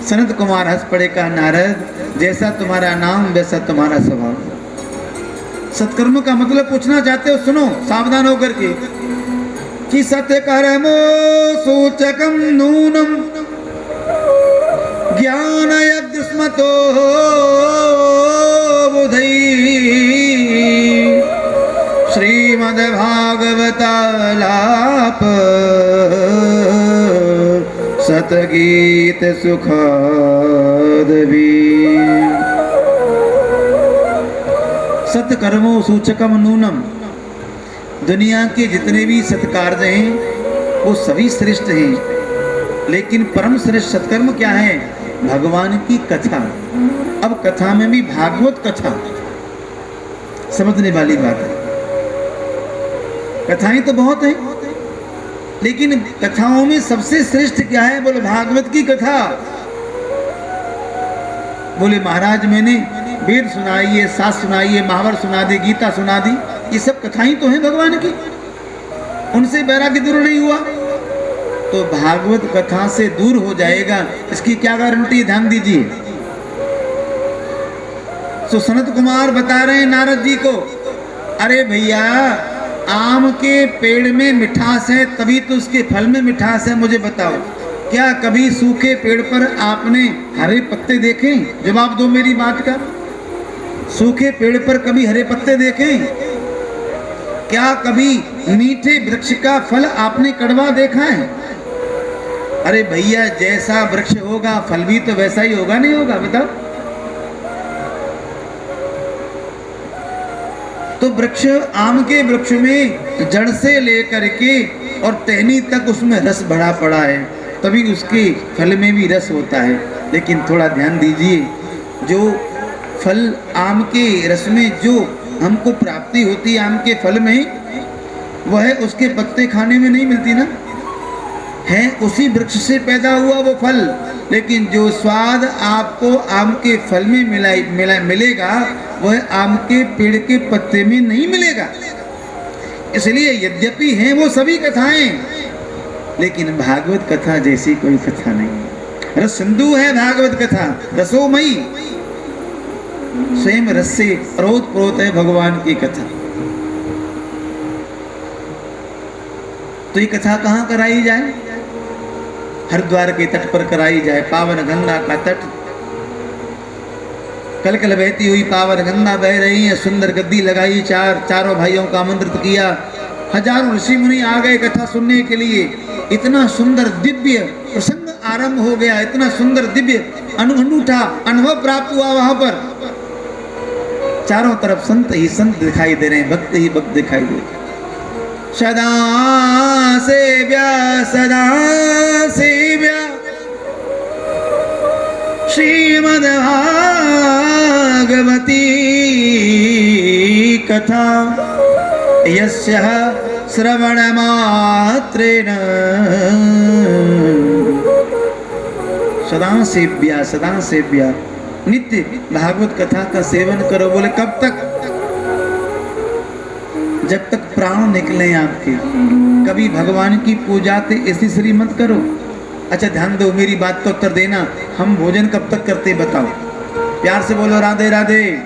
सनत कुमार हंस पड़े, का नारद जैसा तुम्हारा नाम वैसा तुम्हारा स्वभाव। सत्कर्म का मतलब पूछना चाहते हो, सुनो सावधान होकर के, कि सत्कर्मो सूचकम नूनम ज्ञान यज्ञस्मतो बुधै श्रीमद्भागवतालाप सतगीत सुखादवी। सत्कर्मो सूचकम नूनम, दुनिया के जितने भी सत्कार्य हैं वो सभी श्रेष्ठ हैं, लेकिन परम श्रेष्ठ सत्कर्म क्या है? भगवान की कथा। अब कथा में भी भागवत कथा समझने वाली बात है। कथाएं तो बहुत हैं, लेकिन कथाओं में सबसे श्रेष्ठ क्या है? बोले भागवत की कथा। बोले महाराज मैंने वेद सुनाइए, शास्त्र सुनाइए, महाभारत सुना दी, गीता सुना दी, ये सब कथाएं तो हैं भगवान की, उनसे वैराग्य दूर नहीं हुआ तो भागवत कथा से दूर हो जाएगा, इसकी क्या गारंटी? ध्यान दीजिए। तो सनत कुमार बता रहे हैं नारद जी को, अरे भैया आम के पेड़ में मिठास है तभी तो उसके फल में मिठास है, मुझे बताओ क्या कभी सूखे पेड़ पर आपने हरे पत्ते देखे? जवाब दो मेरी बात का। सूखे पेड़ पर कभी हरे पत्ते देखे? क्या कभी मीठे वृक्ष का फल आपने कड़वा देखा है? अरे भैया जैसा वृक्ष होगा फल भी तो वैसा ही होगा, नहीं होगा? बताओ। तो वृक्ष, आम के वृक्ष में जड़ से लेकर के और टहनी तक उसमें रस भरा पड़ा है, तभी उसके फल में भी रस होता है। लेकिन थोड़ा ध्यान दीजिए, जो फल आम के रस में जो हमको प्राप्ति होती है आम के फल में, वह उसके पत्ते खाने में नहीं मिलती ना, है उसी वृक्ष से पैदा हुआ वो फल, लेकिन जो स्वाद आपको आम के फल में मिलेगा वह आम के पेड़ के पत्ते में नहीं मिलेगा। इसलिए यद्यपि हैं वो सभी कथाएं, लेकिन भागवत कथा जैसी कोई कथा नहीं। रस सिंधु है भागवत कथा, रसोमयी, स्वयं रस से ओत प्रोत है भगवान की कथा। तो ये कथा कहाँ कराई जाए? हरिद्वार के तट पर कराई जाए, पावन गंगा का तट, कल कल बहती हुई पावन गंगा बह रही है, सुंदर गद्दी लगाई, चारों भाइयों का आमंत्रित किया, हजारों ऋषि मुनि आ गए कथा सुनने के लिए। इतना सुंदर दिव्य प्रसंग आरंभ हो गया, इतना सुंदर दिव्य अनूठा अनुभव प्राप्त हुआ। वहां पर चारों तरफ संत ही संत दिखाई दे रहे हैं, भक्त ही भक्त दिखाई दे रहे हैं। सदा सेव्या श्रीमद्भागवती कथा, यस्यः श्रवणमात्रेण सदा सेव्या, नित्य भागवत कथा का सेवन करो। बोले कब तक? जब तक प्राण निकले आपके। कभी भगवान की पूजा ते ऐसी श्री मत करो। अच्छा ध्यान दो, मेरी बात का उत्तर देना, हम भोजन कब तक करते बताओ? प्यार से बोलो राधे राधे।